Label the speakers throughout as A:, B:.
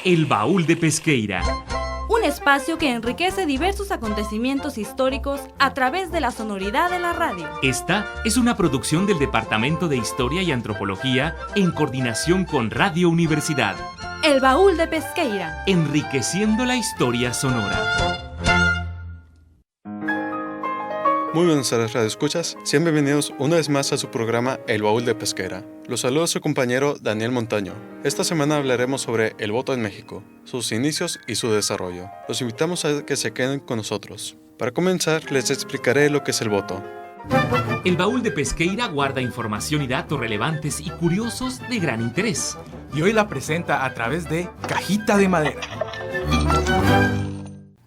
A: El Baúl de Pesqueira.
B: Un espacio que enriquece diversos acontecimientos históricos a través de la sonoridad de la radio.
A: Esta es una producción del Departamento de Historia y Antropología en coordinación con Radio Universidad.
B: El Baúl de Pesqueira.
A: Enriqueciendo la historia sonora.
C: Muy buenas tardes, radioescuchas. Sean bienvenidos una vez más a su programa El Baúl de Pesqueira. Los saluda su compañero Daniel Montaño. Esta semana hablaremos sobre el voto en México, sus inicios y su desarrollo. Los invitamos a que se queden con nosotros. Para comenzar, les explicaré lo que es el voto.
A: El Baúl de Pesqueira guarda información y datos relevantes y curiosos de gran interés.
D: Y hoy la presenta a través de Cajita de Madera.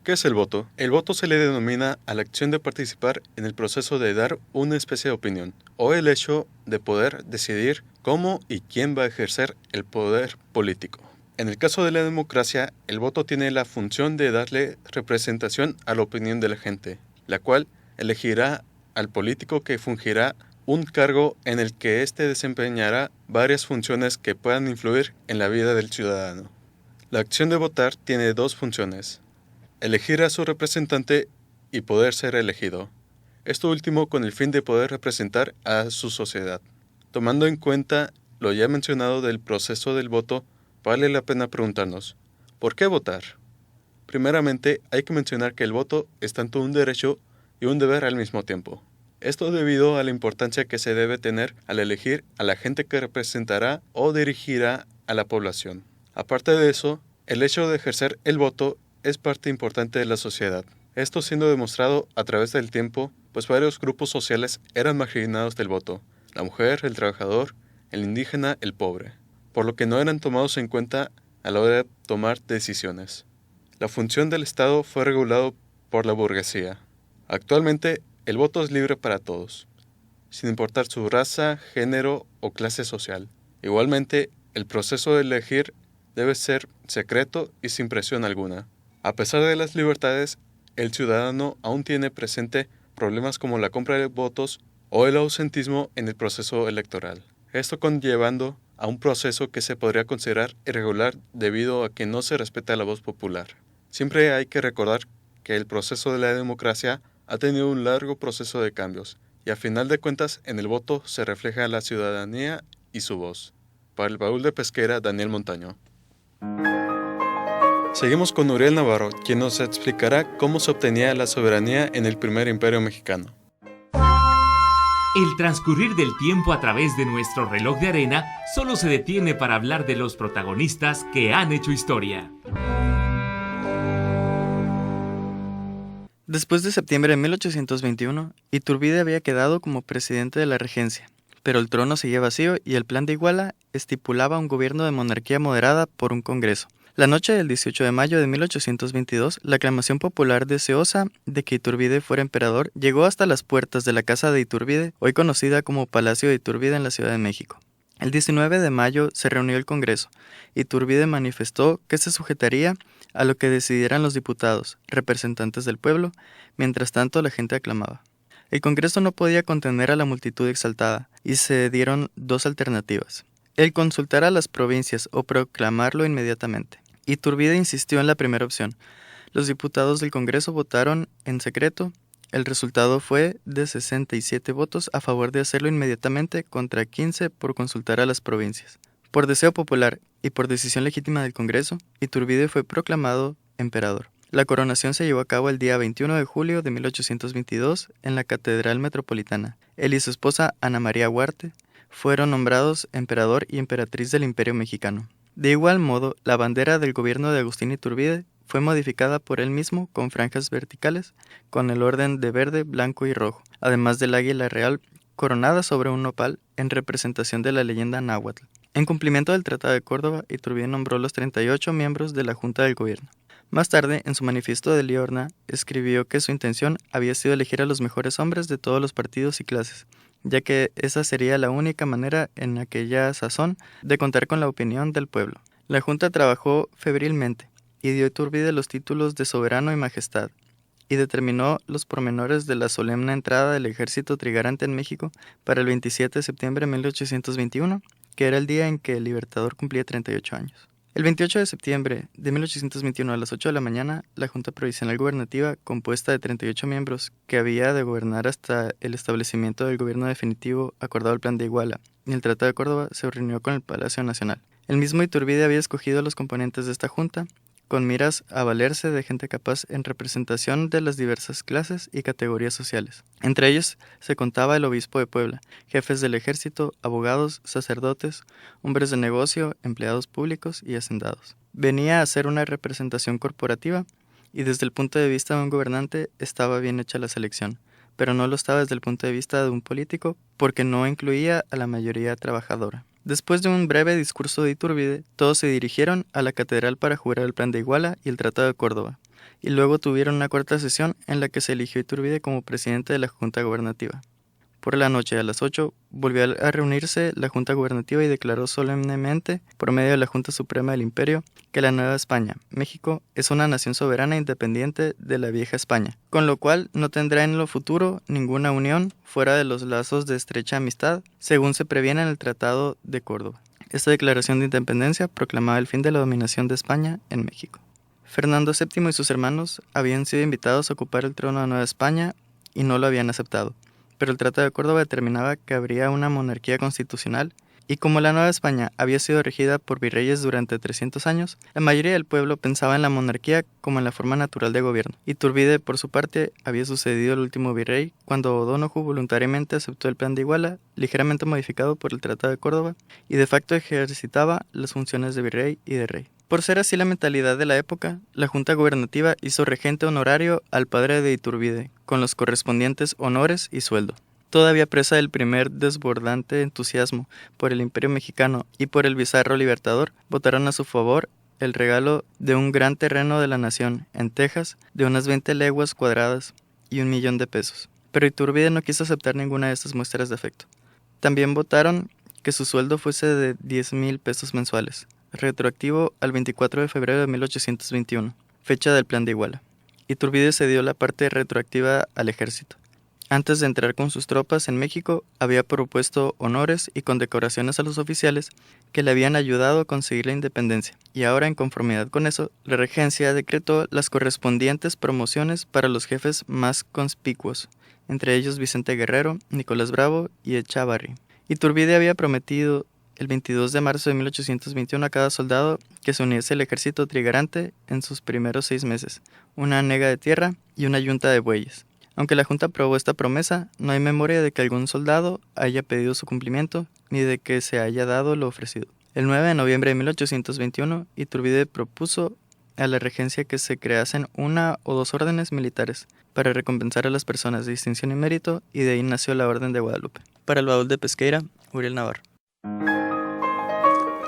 C: ¿Qué es el voto? El voto se le denomina a la acción de participar en el proceso de dar una especie de opinión, o el hecho de poder decidir cómo y quién va a ejercer el poder político. En el caso de la democracia, el voto tiene la función de darle representación a la opinión de la gente, la cual elegirá al político que fungirá un cargo en el que éste desempeñará varias funciones que puedan influir en la vida del ciudadano. La acción de votar tiene dos funciones: elegir a su representante y poder ser elegido. Esto último con el fin de poder representar a su sociedad. Tomando en cuenta lo ya mencionado del proceso del voto, vale la pena preguntarnos, ¿por qué votar? Primeramente, hay que mencionar que el voto es tanto un derecho y un deber al mismo tiempo. Esto debido a la importancia que se debe tener al elegir a la gente que representará o dirigirá a la población. Aparte de eso, el hecho de ejercer el voto es parte importante de la sociedad. Esto siendo demostrado a través del tiempo, pues varios grupos sociales eran marginados del voto: la mujer, el trabajador, el indígena, el pobre, por lo que no eran tomados en cuenta a la hora de tomar decisiones. La función del Estado fue regulado por la burguesía. Actualmente, el voto es libre para todos, sin importar su raza, género o clase social. Igualmente, el proceso de elegir debe ser secreto y sin presión alguna. A pesar de las libertades, el ciudadano aún tiene presente problemas como la compra de votos o el ausentismo en el proceso electoral. Esto conllevando a un proceso que se podría considerar irregular debido a que no se respeta la voz popular. Siempre hay que recordar que el proceso de la democracia ha tenido un largo proceso de cambios y a final de cuentas en el voto se refleja la ciudadanía y su voz. Para el Baúl de Pesqueira, Daniel Montaño. Seguimos con Uriel Navarro, quien nos explicará cómo se obtenía la soberanía en el primer imperio mexicano.
A: El transcurrir del tiempo a través de nuestro reloj de arena solo se detiene para hablar de los protagonistas que han hecho historia.
E: Después de septiembre de 1821, Iturbide había quedado como presidente de la regencia, pero el trono seguía vacío y el Plan de Iguala estipulaba un gobierno de monarquía moderada por un congreso. La noche del 18 de mayo de 1822, la aclamación popular deseosa de que Iturbide fuera emperador llegó hasta las puertas de la casa de Iturbide, hoy conocida como Palacio de Iturbide en la Ciudad de México. El 19 de mayo se reunió el Congreso. Iturbide manifestó que se sujetaría a lo que decidieran los diputados, representantes del pueblo, mientras tanto la gente aclamaba. El Congreso no podía contener a la multitud exaltada, y se dieron dos alternativas: el consultar a las provincias o proclamarlo inmediatamente. Iturbide insistió en la primera opción. Los diputados del Congreso votaron en secreto. El resultado fue de 67 votos a favor de hacerlo inmediatamente contra 15 por consultar a las provincias. Por deseo popular y por decisión legítima del Congreso, Iturbide fue proclamado emperador. La coronación se llevó a cabo el día 21 de julio de 1822 en la Catedral Metropolitana. Él y su esposa Ana María Huarte fueron nombrados emperador y emperatriz del Imperio Mexicano. De igual modo, la bandera del gobierno de Agustín Iturbide fue modificada por él mismo con franjas verticales, con el orden de verde, blanco y rojo, además del águila real coronada sobre un nopal en representación de la leyenda náhuatl. En cumplimiento del Tratado de Córdoba, Iturbide nombró los 38 miembros de la Junta del Gobierno. Más tarde, en su manifiesto de Liorna, escribió que su intención había sido elegir a los mejores hombres de todos los partidos y clases, ya que esa sería la única manera en aquella sazón de contar con la opinión del pueblo. La Junta trabajó febrilmente y dio a Iturbide los títulos de soberano y majestad, y determinó los pormenores de la solemne entrada del ejército trigarante en México para el 27 de septiembre de 1821, que era el día en que el Libertador cumplía 38 años. El 28 de septiembre de 1821 a las 8 de la mañana, la Junta Provisional Gubernativa, compuesta de 38 miembros, que había de gobernar hasta el establecimiento del gobierno definitivo acordado el Plan de Iguala y el Tratado de Córdoba, se reunió con el Palacio Nacional. El mismo Iturbide había escogido a los componentes de esta junta, con miras a valerse de gente capaz en representación de las diversas clases y categorías sociales. Entre ellos se contaba el obispo de Puebla, jefes del ejército, abogados, sacerdotes, hombres de negocio, empleados públicos y hacendados. Venía a ser una representación corporativa y desde el punto de vista de un gobernante estaba bien hecha la selección, pero no lo estaba desde el punto de vista de un político porque no incluía a la mayoría trabajadora. Después de un breve discurso de Iturbide, todos se dirigieron a la catedral para jurar el Plan de Iguala y el Tratado de Córdoba, y luego tuvieron una corta sesión en la que se eligió Iturbide como presidente de la Junta Gubernativa. Por la noche, a las 8, volvió a reunirse la Junta Gubernativa y declaró solemnemente, por medio de la Junta Suprema del Imperio, que la Nueva España, México, es una nación soberana e independiente de la Vieja España, con lo cual no tendrá en lo futuro ninguna unión fuera de los lazos de estrecha amistad, según se previene en el Tratado de Córdoba. Esta declaración de independencia proclamaba el fin de la dominación de España en México. Fernando VII y sus hermanos habían sido invitados a ocupar el trono de Nueva España y no lo habían aceptado, pero el Tratado de Córdoba determinaba que habría una monarquía constitucional y como la Nueva España había sido regida por virreyes durante 300 años, la mayoría del pueblo pensaba en la monarquía como en la forma natural de gobierno. Iturbide, por su parte, había sucedido al último virrey cuando O'Donoghue voluntariamente aceptó el Plan de Iguala, ligeramente modificado por el Tratado de Córdoba, y de facto ejercitaba las funciones de virrey y de rey. Por ser así la mentalidad de la época, la Junta Gubernativa hizo regente honorario al padre de Iturbide, con los correspondientes honores y sueldo. Todavía presa del primer desbordante entusiasmo por el Imperio Mexicano y por el bizarro libertador, votaron a su favor el regalo de un gran terreno de la nación, en Texas, de unas 20 leguas cuadradas y 1 millón de pesos. Pero Iturbide no quiso aceptar ninguna de estas muestras de afecto. También votaron que su sueldo fuese de 10,000 pesos mensuales, retroactivo al 24 de febrero de 1821, fecha del Plan de Iguala. Iturbide cedió la parte retroactiva al ejército. Antes de entrar con sus tropas en México, había propuesto honores y condecoraciones a los oficiales que le habían ayudado a conseguir la independencia, y ahora, en conformidad con eso, la regencia decretó las correspondientes promociones para los jefes más conspicuos, entre ellos Vicente Guerrero, Nicolás Bravo y Echavarri. Iturbide había prometido el 22 de marzo de 1821 a cada soldado que se uniese al ejército trigarante en sus primeros 6 meses, una nega de tierra y una yunta de bueyes. Aunque la Junta aprobó esta promesa, no hay memoria de que algún soldado haya pedido su cumplimiento, ni de que se haya dado lo ofrecido. El 9 de noviembre de 1821, Iturbide propuso a la regencia que se creasen 1 o 2 órdenes militares para recompensar a las personas de distinción y mérito, y de ahí nació la Orden de Guadalupe. Para el baúl de Pesqueira, Uriel Navarro.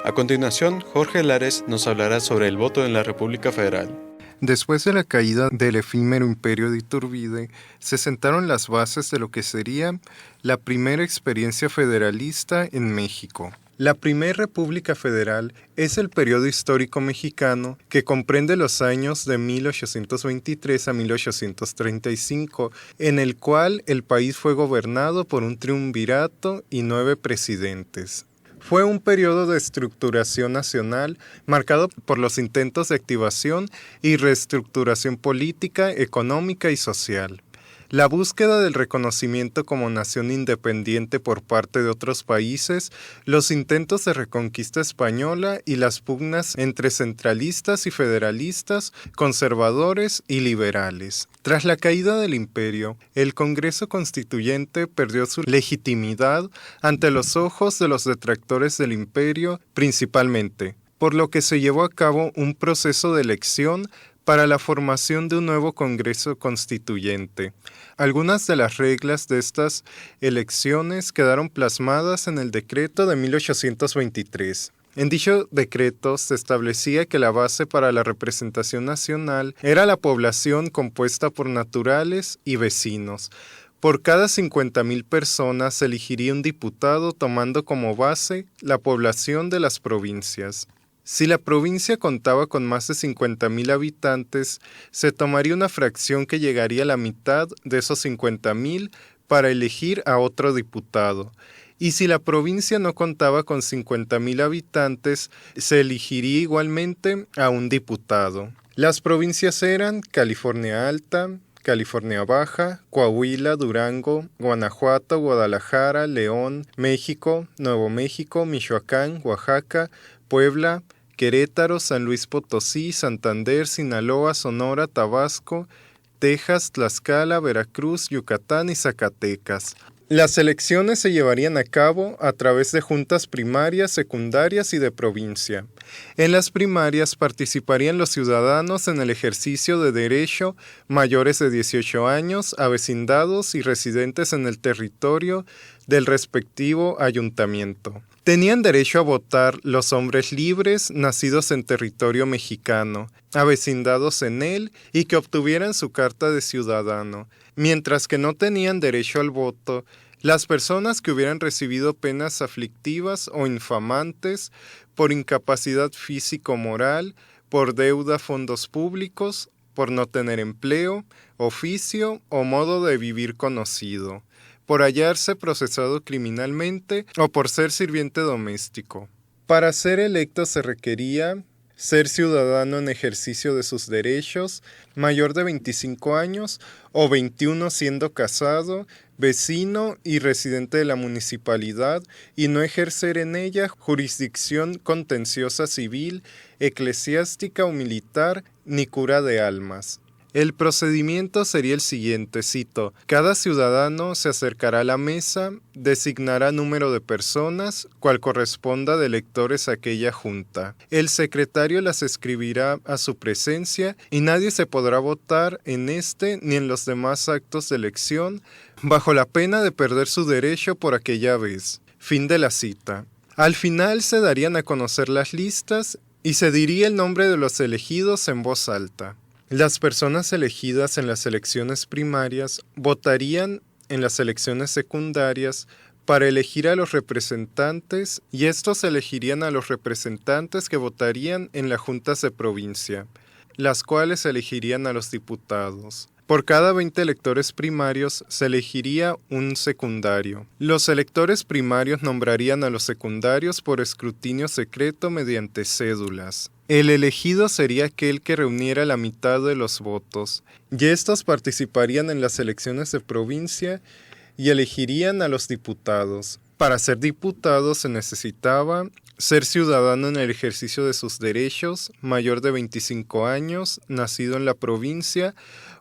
C: A continuación, Jorge Lares nos hablará sobre el voto en la República Federal.
F: Después de la caída del efímero imperio de Iturbide, se sentaron las bases de lo que sería la primera experiencia federalista en México. La primera República Federal es el periodo histórico mexicano que comprende los años de 1823 a 1835, en el cual el país fue gobernado por un triunvirato y 9 presidentes. Fue un periodo de estructuración nacional marcado por los intentos de activación y reestructuración política, económica y social. La búsqueda del reconocimiento como nación independiente por parte de otros países, los intentos de reconquista española y las pugnas entre centralistas y federalistas, conservadores y liberales. Tras la caída del imperio, el Congreso Constituyente perdió su legitimidad ante los ojos de los detractores del imperio principalmente, por lo que se llevó a cabo un proceso de elección para la formación de un nuevo Congreso Constituyente. Algunas de las reglas de estas elecciones quedaron plasmadas en el decreto de 1823. En dicho decreto se establecía que la base para la representación nacional era la población compuesta por naturales y vecinos. Por cada 50,000 personas se elegiría un diputado tomando como base la población de las provincias. Si la provincia contaba con más de 50,000 habitantes, se tomaría una fracción que llegaría a la mitad de esos 50,000 para elegir a otro diputado, y si la provincia no contaba con 50.000 habitantes, se elegiría igualmente a un diputado. Las provincias eran California Alta, California Baja, Coahuila, Durango, Guanajuato, Guadalajara, León, México, Nuevo México, Michoacán, Oaxaca, Puebla, Querétaro, San Luis Potosí, Santander, Sinaloa, Sonora, Tabasco, Texas, Tlaxcala, Veracruz, Yucatán y Zacatecas. Las elecciones se llevarían a cabo a través de juntas primarias, secundarias y de provincia. En las primarias participarían los ciudadanos en el ejercicio de derecho mayores de 18 años, avecindados y residentes en el territorio del respectivo ayuntamiento. Tenían derecho a votar los hombres libres nacidos en territorio mexicano, avecindados en él y que obtuvieran su carta de ciudadano, mientras que no tenían derecho al voto las personas que hubieran recibido penas aflictivas o infamantes por incapacidad físico-moral, por deuda a fondos públicos, por no tener empleo, oficio o modo de vivir conocido, por hallarse procesado criminalmente o por ser sirviente doméstico. Para ser electo se requería ser ciudadano en ejercicio de sus derechos, mayor de 25 años o 21 siendo casado, vecino y residente de la municipalidad y no ejercer en ella jurisdicción contenciosa civil, eclesiástica o militar ni cura de almas. El procedimiento sería el siguiente, cito: cada ciudadano se acercará a la mesa, designará número de personas, cual corresponda de electores a aquella junta. El secretario las escribirá a su presencia y nadie se podrá votar en este ni en los demás actos de elección, bajo la pena de perder su derecho por aquella vez. Fin de la cita. Al final se darían a conocer las listas y se diría el nombre de los elegidos en voz alta. Las personas elegidas en las elecciones primarias votarían en las elecciones secundarias para elegir a los representantes y estos elegirían a los representantes que votarían en las juntas de provincia, las cuales elegirían a los diputados. Por cada 20 electores primarios se elegiría un secundario. Los electores primarios nombrarían a los secundarios por escrutinio secreto mediante cédulas. El elegido sería aquel que reuniera la mitad de los votos, y estos participarían en las elecciones de provincia y elegirían a los diputados. Para ser diputado se necesitaba ser ciudadano en el ejercicio de sus derechos, mayor de 25 años, nacido en la provincia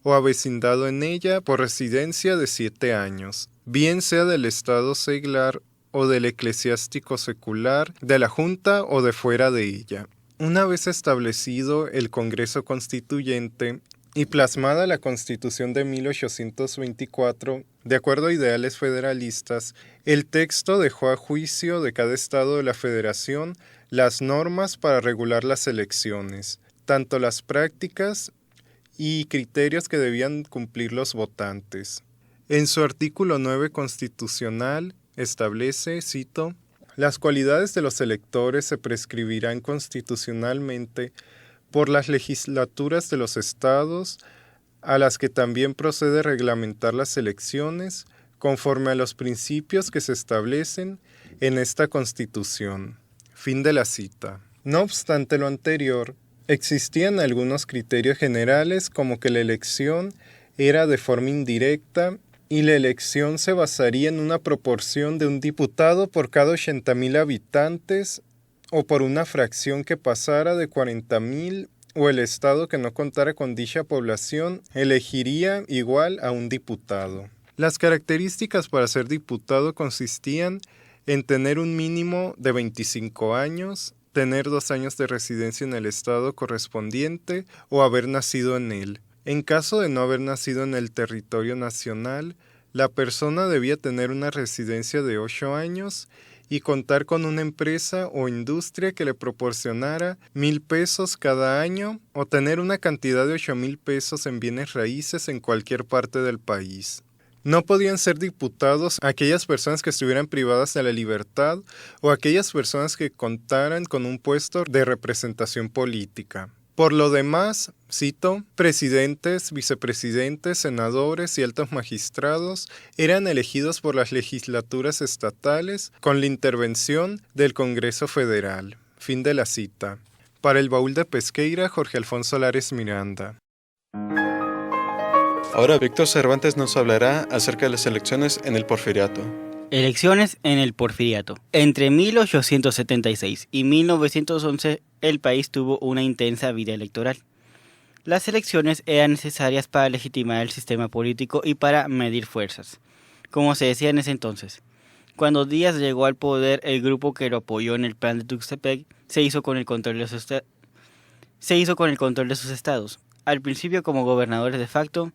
F: o avecindado en ella por residencia de 7 años, bien sea del estado seglar o del eclesiástico secular, de la Junta o de fuera de ella. Una vez establecido el Congreso Constituyente y plasmada la Constitución de 1824, de acuerdo a ideales federalistas, el texto dejó a juicio de cada estado de la Federación las normas para regular las elecciones, tanto las prácticas y criterios que debían cumplir los votantes. En su artículo 9 constitucional establece, cito: las cualidades de los electores se prescribirán constitucionalmente por las legislaturas de los estados, a las que también procede reglamentar las elecciones, conforme a los principios que se establecen en esta Constitución. Fin de la cita. No obstante lo anterior, existían algunos criterios generales como que la elección era de forma indirecta y la elección se basaría en una proporción de un diputado por cada 80.000 habitantes o por una fracción que pasara de 40.000 o el estado que no contara con dicha población elegiría igual a un diputado. Las características para ser diputado consistían en tener un mínimo de 25 años, tener 2 años de residencia en el estado correspondiente o haber nacido en él. En caso de no haber nacido en el territorio nacional, la persona debía tener una residencia de 8 años y contar con una empresa o industria que le proporcionara 1,000 pesos cada año o tener una cantidad de 8,000 pesos en bienes raíces en cualquier parte del país. No podían ser diputados aquellas personas que estuvieran privadas de la libertad o aquellas personas que contaran con un puesto de representación política. Por lo demás, cito, presidentes, vicepresidentes, senadores y altos magistrados eran elegidos por las legislaturas estatales con la intervención del Congreso Federal. Fin de la cita. Para el Baúl de Pesqueira, Jorge Alfonso Lares Miranda.
C: Ahora Víctor Cervantes nos hablará acerca de las elecciones en el Porfiriato.
G: Elecciones en el Porfiriato. Entre 1876 y 1911, el país tuvo una intensa vida electoral. Las elecciones eran necesarias para legitimar el sistema político y para medir fuerzas, como se decía en ese entonces. Cuando Díaz llegó al poder, el grupo que lo apoyó en el plan de Tuxtepec se hizo con el control de sus estados, al principio como gobernadores de facto,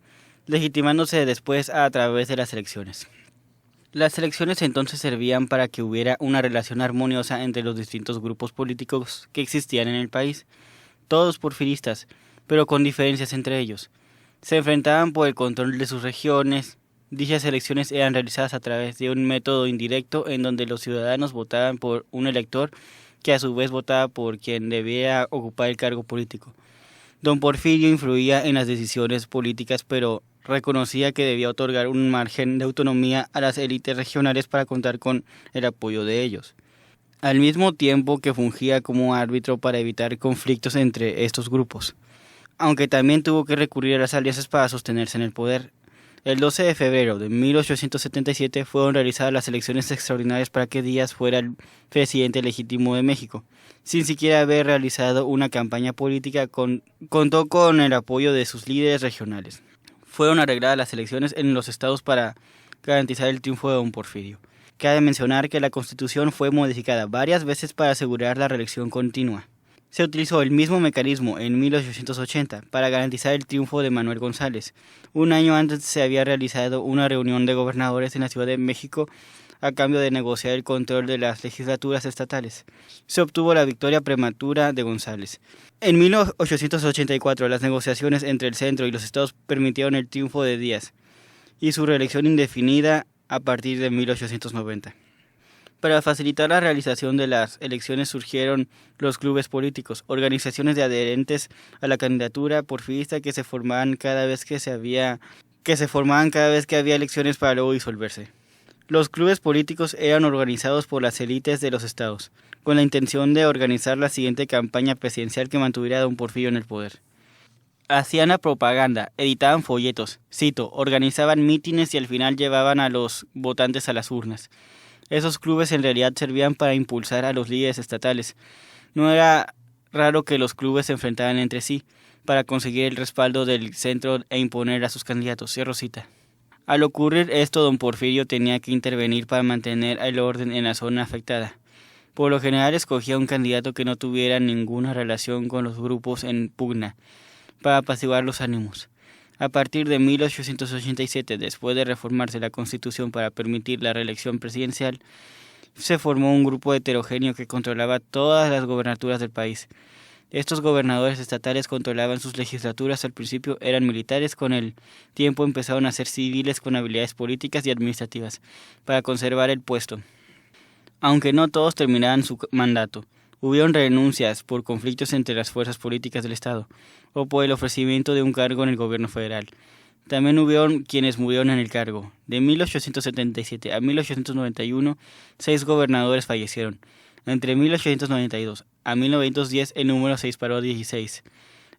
G: legitimándose después a través de las elecciones. Las elecciones entonces servían para que hubiera una relación armoniosa entre los distintos grupos políticos que existían en el país, todos porfiristas, pero con diferencias entre ellos. Se enfrentaban por el control de sus regiones. Dichas elecciones eran realizadas a través de un método indirecto en donde los ciudadanos votaban por un elector que a su vez votaba por quien debía ocupar el cargo político. Don Porfirio influía en las decisiones políticas, pero reconocía que debía otorgar un margen de autonomía a las élites regionales para contar con el apoyo de ellos, al mismo tiempo que fungía como árbitro para evitar conflictos entre estos grupos, aunque también tuvo que recurrir a las alianzas para sostenerse en el poder. El 12 de febrero de 1877 fueron realizadas las elecciones extraordinarias para que Díaz fuera el presidente legítimo de México. Sin siquiera haber realizado una campaña política, contó con el apoyo de sus líderes regionales. Fueron arregladas las elecciones en los estados para garantizar el triunfo de don Porfirio. Cabe mencionar que la Constitución fue modificada varias veces para asegurar la reelección continua. Se utilizó el mismo mecanismo en 1880 para garantizar el triunfo de Manuel González. Un año antes se había realizado una reunión de gobernadores en la Ciudad de México a cambio de negociar el control de las legislaturas estatales. Se obtuvo la victoria prematura de González. En 1884 las negociaciones entre el centro y los estados permitieron el triunfo de Díaz y su reelección indefinida a partir de 1890. Para facilitar la realización de las elecciones surgieron los clubes políticos, organizaciones de adherentes a la candidatura porfirista que se formaban cada vez que había elecciones para luego disolverse. Los clubes políticos eran organizados por las élites de los estados, con la intención de organizar la siguiente campaña presidencial que mantuviera a don Porfirio en el poder. Hacían la propaganda, editaban folletos, organizaban mítines y al final llevaban a los votantes a las urnas. Esos clubes en realidad servían para impulsar a los líderes estatales. No era raro que los clubes se enfrentaran entre sí para conseguir el respaldo del centro e imponer a sus candidatos. Cierro cita. Al ocurrir esto, don Porfirio tenía que intervenir para mantener el orden en la zona afectada. Por lo general escogía un candidato que no tuviera ninguna relación con los grupos en pugna, para apaciguar los ánimos. A partir de 1887, después de reformarse la Constitución para permitir la reelección presidencial, se formó un grupo heterogéneo que controlaba todas las gobernaturas del país. Estos gobernadores estatales controlaban sus legislaturas. Al principio eran militares, con el tiempo empezaron a ser civiles con habilidades políticas y administrativas para conservar el puesto. Aunque no todos terminaban su mandato, hubieron renuncias por conflictos entre las fuerzas políticas del Estado o por el ofrecimiento de un cargo en el gobierno federal. También hubieron quienes murieron en el cargo. De 1877 a 1891, 6 gobernadores fallecieron. Entre 1892 a 1910 el número se disparó a 16.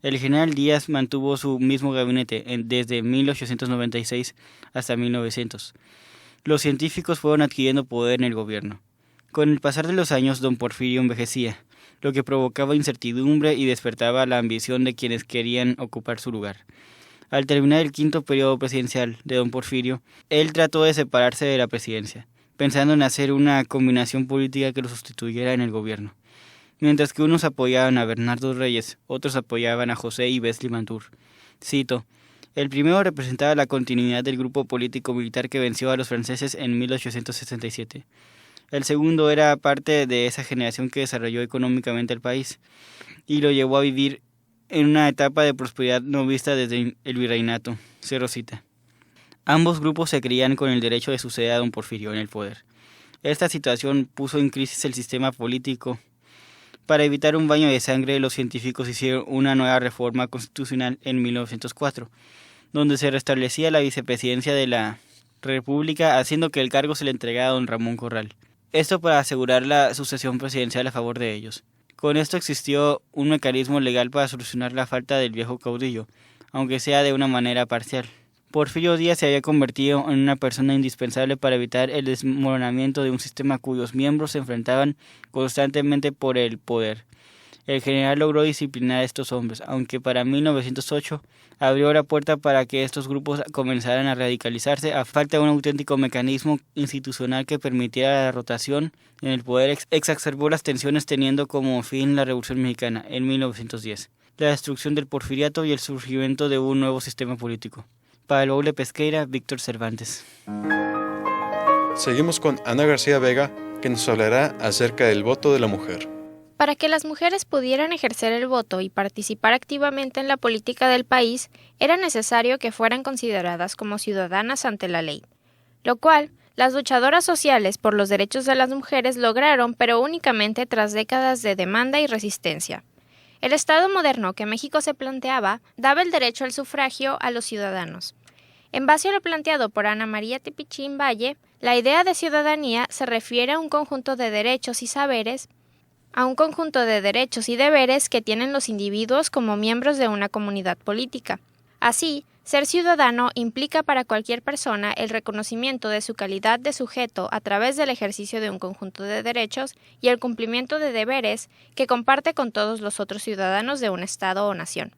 G: El general Díaz mantuvo su mismo gabinete desde 1896 hasta 1900. Los científicos fueron adquiriendo poder en el gobierno. Con el pasar de los años, don Porfirio envejecía, lo que provocaba incertidumbre y despertaba la ambición de quienes querían ocupar su lugar. Al terminar el 5º periodo presidencial de don Porfirio, él trató de separarse de la presidencia, pensando en hacer una combinación política que lo sustituyera en el gobierno. Mientras que unos apoyaban a Bernardo Reyes, otros apoyaban a José Yves Limantour. Cito: el primero representaba la continuidad del grupo político militar que venció a los franceses en 1867. El segundo era parte de esa generación que desarrolló económicamente el país y lo llevó a vivir en una etapa de prosperidad no vista desde el virreinato. Cierro cita. Ambos grupos se creían con el derecho de suceder a don Porfirio en el poder. Esta situación puso en crisis el sistema político, Para evitar un baño de sangre, los científicos hicieron una nueva reforma constitucional en 1904, donde se restablecía la vicepresidencia de la República, haciendo que el cargo se le entregara a don Ramón Corral. Esto para asegurar la sucesión presidencial a favor de ellos. Con esto existió un mecanismo legal para solucionar la falta del viejo caudillo, aunque sea de una manera parcial. Porfirio Díaz se había convertido en una persona indispensable para evitar el desmoronamiento de un sistema cuyos miembros se enfrentaban constantemente por el poder. El general logró disciplinar a estos hombres, aunque para 1908 abrió la puerta para que estos grupos comenzaran a radicalizarse a falta de un auténtico mecanismo institucional que permitiera la rotación en el poder. Exacerbó las tensiones teniendo como fin la Revolución Mexicana en 1910, la destrucción del porfiriato y el surgimiento de un nuevo sistema político. Para el Baúl de Pesqueira, Víctor Cervantes.
C: Seguimos con Ana García Vega, que nos hablará acerca del voto de la mujer.
H: Para que las mujeres pudieran ejercer el voto y participar activamente en la política del país, era necesario que fueran consideradas como ciudadanas ante la ley, lo cual las luchadoras sociales por los derechos de las mujeres lograron, pero únicamente tras décadas de demanda y resistencia. El Estado moderno que México se planteaba daba el derecho al sufragio a los ciudadanos. En base a lo planteado por Ana María Tepichín Valle, la idea de ciudadanía se refiere a un conjunto de derechos y saberes, a un conjunto de derechos y deberes que tienen los individuos como miembros de una comunidad política. Así, ser ciudadano implica para cualquier persona el reconocimiento de su calidad de sujeto a través del ejercicio de un conjunto de derechos y el cumplimiento de deberes que comparte con todos los otros ciudadanos de un Estado o nación.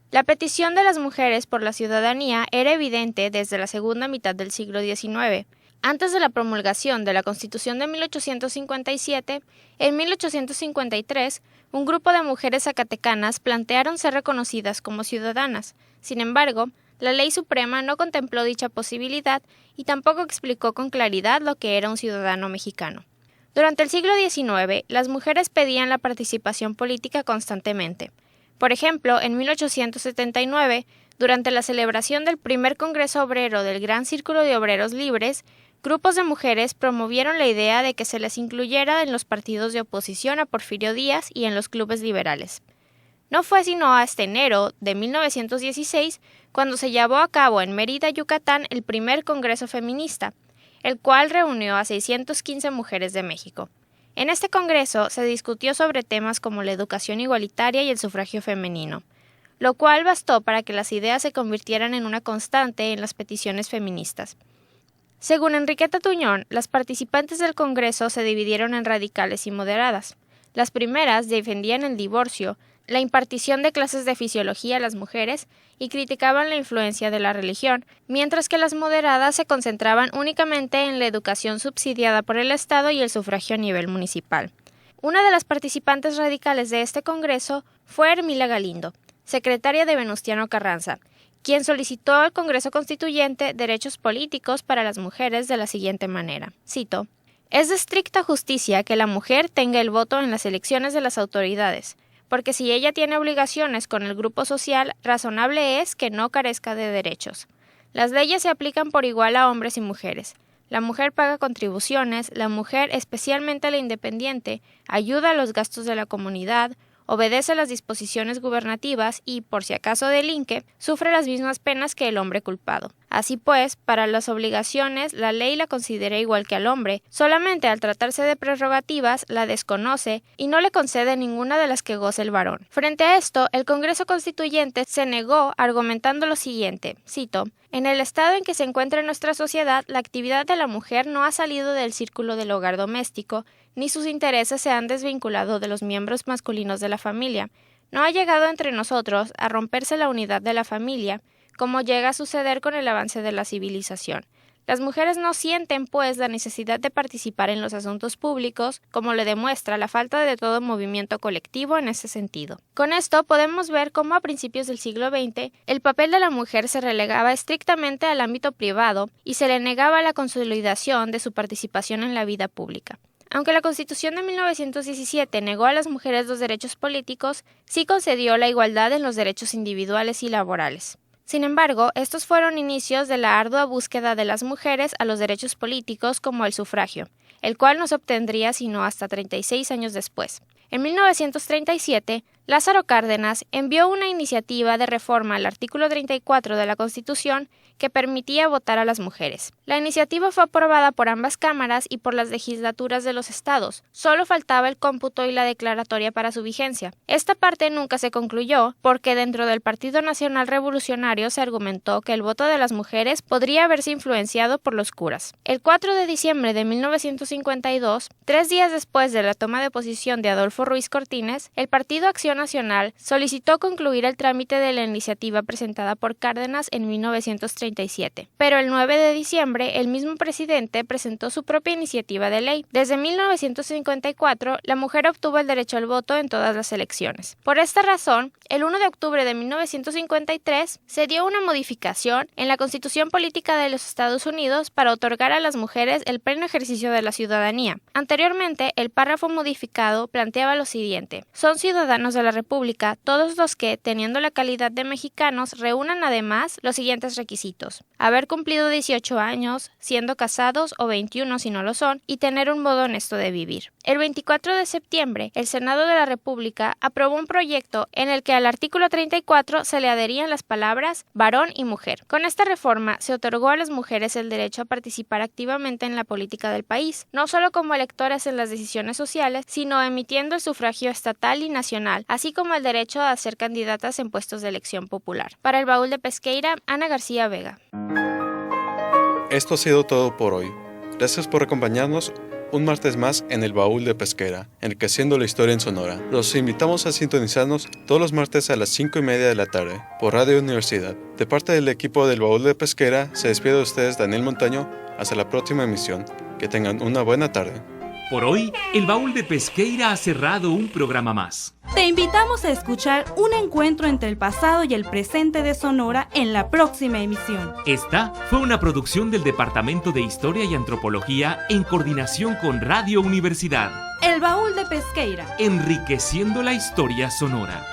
H: La petición de las mujeres por la ciudadanía era evidente desde la segunda mitad del siglo XIX. Antes de la promulgación de la Constitución de 1857, en 1853, un grupo de mujeres zacatecanas plantearon ser reconocidas como ciudadanas. Sin embargo, la Ley Suprema no contempló dicha posibilidad y tampoco explicó con claridad lo que era un ciudadano mexicano. Durante el siglo XIX, las mujeres pedían la participación política constantemente. Por ejemplo, en 1879, durante la celebración del primer Congreso Obrero del Gran Círculo de Obreros Libres, grupos de mujeres promovieron la idea de que se les incluyera en los partidos de oposición a Porfirio Díaz y en los clubes liberales. No fue sino hasta enero de 1916 cuando se llevó a cabo en Mérida, Yucatán, el primer Congreso Feminista, el cual reunió a 615 mujeres de México. En este congreso se discutió sobre temas como la educación igualitaria y el sufragio femenino, lo cual bastó para que las ideas se convirtieran en una constante en las peticiones feministas. Según Enriqueta Tuñón, las participantes del congreso se dividieron en radicales y moderadas. Las primeras defendían el divorcio, la impartición de clases de fisiología a las mujeres y criticaban la influencia de la religión, mientras que las moderadas se concentraban únicamente en la educación subsidiada por el Estado y el sufragio a nivel municipal. Una de las participantes radicales de este congreso fue Hermila Galindo, secretaria de Venustiano Carranza, quien solicitó al Congreso Constituyente derechos políticos para las mujeres de la siguiente manera. Cito: «Es de estricta justicia que la mujer tenga el voto en las elecciones de las autoridades, porque si ella tiene obligaciones con el grupo social, razonable es que no carezca de derechos. Las leyes se aplican por igual a hombres y mujeres. La mujer paga contribuciones, la mujer, especialmente la independiente, ayuda a los gastos de la comunidad, obedece las disposiciones gubernativas y, por si acaso delinque, sufre las mismas penas que el hombre culpado. Así pues, para las obligaciones, la ley la considera igual que al hombre, solamente al tratarse de prerrogativas, la desconoce y no le concede ninguna de las que goce el varón». Frente a esto, el Congreso Constituyente se negó argumentando lo siguiente, cito: «En el estado en que se encuentra nuestra sociedad, la actividad de la mujer no ha salido del círculo del hogar doméstico, ni sus intereses se han desvinculado de los miembros masculinos de la familia. No ha llegado entre nosotros a romperse la unidad de la familia, como llega a suceder con el avance de la civilización. Las mujeres no sienten, pues, la necesidad de participar en los asuntos públicos, como le demuestra la falta de todo movimiento colectivo en ese sentido». Con esto podemos ver cómo a principios del siglo XX el papel de la mujer se relegaba estrictamente al ámbito privado y se le negaba la consolidación de su participación en la vida pública. Aunque la Constitución de 1917 negó a las mujeres los derechos políticos, sí concedió la igualdad en los derechos individuales y laborales. Sin embargo, estos fueron inicios de la ardua búsqueda de las mujeres a los derechos políticos como el sufragio, el cual no se obtendría sino hasta 36 años después. En 1937, Lázaro Cárdenas envió una iniciativa de reforma al artículo 34 de la Constitución que permitía votar a las mujeres. La iniciativa fue aprobada por ambas cámaras y por las legislaturas de los estados. Solo faltaba el cómputo y la declaratoria para su vigencia. Esta parte nunca se concluyó porque dentro del Partido Nacional Revolucionario se argumentó que el voto de las mujeres podría haberse influenciado por los curas. El 4 de diciembre de 1952, 3 días después de la toma de posición de Adolfo Ruiz Cortines, el Partido Acción Nacional solicitó concluir el trámite de la iniciativa presentada por Cárdenas en 1937. Pero el 9 de diciembre, el mismo presidente presentó su propia iniciativa de ley. Desde 1954, la mujer obtuvo el derecho al voto en todas las elecciones. Por esta razón, el 1 de octubre de 1953 se dio una modificación en la Constitución Política de los Estados Unidos para otorgar a las mujeres el pleno ejercicio de la ciudadanía. Anteriormente, el párrafo modificado planteaba lo siguiente: son ciudadanos de la República todos los que, teniendo la calidad de mexicanos, reúnan además los siguientes requisitos: haber cumplido 18 años, siendo casados o 21 si no lo son, y tener un modo honesto de vivir. El 24 de septiembre, el Senado de la República aprobó un proyecto en el que al artículo 34 se le adherían las palabras varón y mujer. Con esta reforma se otorgó a las mujeres el derecho a participar activamente en la política del país, no solo como electoras en las decisiones sociales, sino emitiendo el sufragio estatal y nacional, así como el derecho a ser candidatas en puestos de elección popular. Para el Baúl de Pesqueira, Ana García Vega.
C: Esto ha sido todo por hoy. Gracias por acompañarnos un martes más en el Baúl de Pesquera, enriqueciendo la historia en Sonora. Los invitamos a sintonizarnos todos los martes a las 5:30 de la tarde por Radio Universidad. De parte del equipo del Baúl de Pesquera, se despide de ustedes Daniel Montaño. Hasta la próxima emisión. Que tengan una buena tarde.
A: Por hoy, el Baúl de Pesqueira ha cerrado un programa más.
B: Te invitamos a escuchar un encuentro entre el pasado y el presente de Sonora en la próxima emisión.
A: Esta fue una producción del Departamento de Historia y Antropología en coordinación con Radio Universidad.
B: El Baúl de Pesqueira.
A: Enriqueciendo la historia sonora.